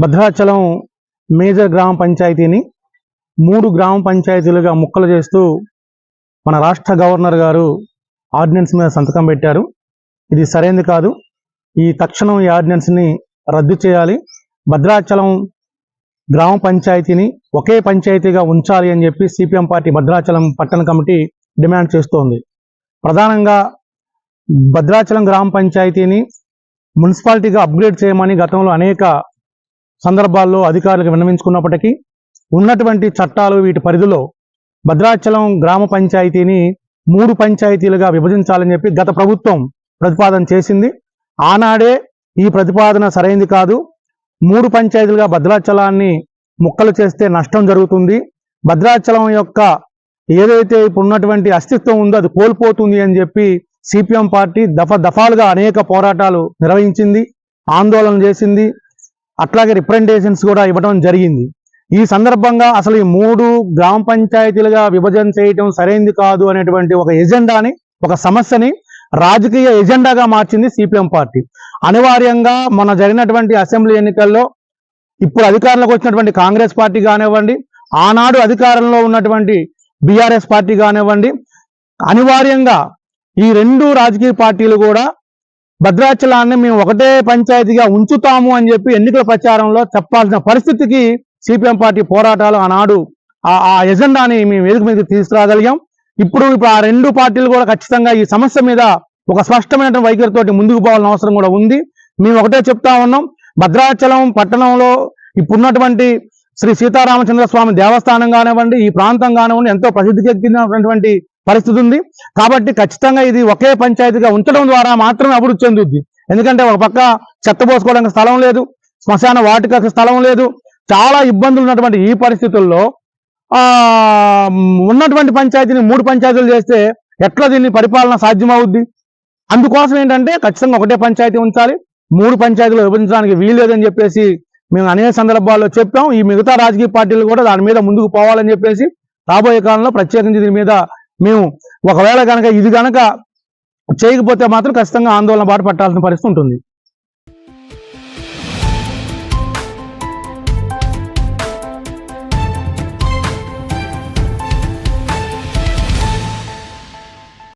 Bhadrachalam major గ్రామ పంచాయతీని 3 గ్రామ పంచాయతీలుగా ముక్కలు చేస్తూ మన రాష్ట్ర గవర్నర్ గారు ఆర్డినెన్స్ మీద సంతకం పెట్టారు. ఇది సరైనది కాదు. తక్షణం ఈ ఆర్డినెన్స్ని రద్దు చేయాలి. భద్రాచలం గ్రామ పంచాయతీని ఒకే పంచాయతీగా ఉంచాలి అని చెప్పి సిపిఎం పార్టీ భద్రాచలం పట్టణ కమిటీ డిమాండ్ చేస్తోంది. ప్రధానంగా భద్రాచలం గ్రామ పంచాయతీని మున్సిపాలిటీగా అప్గ్రేడ్ చేయమని గతంలో అనేక సందర్భాల్లో అధికారులకు విన్నవించుకున్నప్పటికీ ఉన్నటువంటి చట్టాలు వీటి పరిధిలో భద్రాచలం గ్రామ పంచాయతీని 3 పంచాయతీలుగా విభజించాలని చెప్పి గత ప్రభుత్వం ప్రతిపాదన చేసింది. ఆనాడే ఈ ప్రతిపాదన సరైనది కాదు. 3 పంచాయతీలుగా భద్రాచలాన్ని ముక్కలు చేస్తే నష్టం జరుగుతుంది. భద్రాచలం యొక్క ఏదైతే ఇప్పుడు ఉన్నటువంటి అస్తిత్వం ఉందో అది కోల్పోతుంది అని చెప్పి సిపిఎం పార్టీ దఫాలుగా అనేక పోరాటాలు నిర్వహించింది, ఆందోళన చేసింది. అట్లాగే రిప్రజెంటేషన్స్ కూడా ఇవ్వడం జరిగింది. ఈ సందర్భంగా అసలు ఈ 3 గ్రామ పంచాయతీలుగా విభజన చేయటం సరైనది కాదు అనేటువంటి ఒక ఎజెండాని, ఒక సమస్యని రాజకీయ ఎజెండాగా మార్చింది సిపిఎం పార్టీ. అనివార్యంగా మొన్న జరిగినటువంటి అసెంబ్లీ ఎన్నికల్లో ఇప్పుడు అధికారంలోకి వచ్చినటువంటి కాంగ్రెస్ పార్టీ కానివ్వండి, ఆనాడు అధికారంలో ఉన్నటువంటి బీఆర్ఎస్ పార్టీ కానివ్వండి, అనివార్యంగా ఈ 2 రాజకీయ పార్టీలు కూడా భద్రాచలాన్ని మేము ఒకటే పంచాయతీగా ఉంచుతాము అని చెప్పి ఎన్నికల ప్రచారంలో చెప్పాల్సిన పరిస్థితికి సిపిఎం పార్టీ పోరాటాలు ఆనాడు ఆ ఎజెండాని మేము వేదిక మీద తీసుకురాగలిగాం. ఇప్పుడు ఆ 2 పార్టీలు కూడా ఖచ్చితంగా ఈ సమస్య మీద ఒక స్పష్టమైన వైఖరితోటి ముందుకు పోవాల్సిన అవసరం కూడా ఉంది. మేము ఒకటే చెప్తా ఉన్నాం, భద్రాచలం పట్టణంలో ఇప్పుడున్నటువంటి శ్రీ సీతారామచంద్ర స్వామి దేవస్థానం కానివ్వండి, ఈ ప్రాంతం కానివ్వండి ఎంతో ప్రసిద్ధికెక్కినటువంటి పరిస్థితి ఉంది. కాబట్టి ఖచ్చితంగా ఇది ఒకే పంచాయతీగా ఉంచడం ద్వారా మాత్రమే అభివృద్ధి చెందుద్ది. ఎందుకంటే ఒక పక్క చెత్త పోసుకోవడానికి స్థలం లేదు, శ్మశాన వాటికకు స్థలం లేదు, చాలా ఇబ్బందులు ఉన్నటువంటి ఈ పరిస్థితుల్లో ఉన్నటువంటి పంచాయతీని 3 పంచాయతీలు చేస్తే ఎట్లా దీన్ని పరిపాలన సాధ్యమవుద్ది? అందుకోసం ఏంటంటే ఖచ్చితంగా ఒకటే పంచాయతీ ఉంచాలి, 3 పంచాయతీలు విభజించడానికి వీల్లేదని చెప్పేసి మేము అనేక సందర్భాల్లో చెప్పాం. ఈ మిగతా రాజకీయ పార్టీలు కూడా దాని మీద ముందుకు పోవాలని చెప్పేసి రాబోయే కాలంలో ప్రత్యేకించి దీని మీద మేము ఒకవేళ కనుక ఇది కనుక చేయకపోతే మాత్రం ఖచ్చితంగా ఆందోళన బాట పట్టాల్సిన పరిస్థితి ఉంటుంది.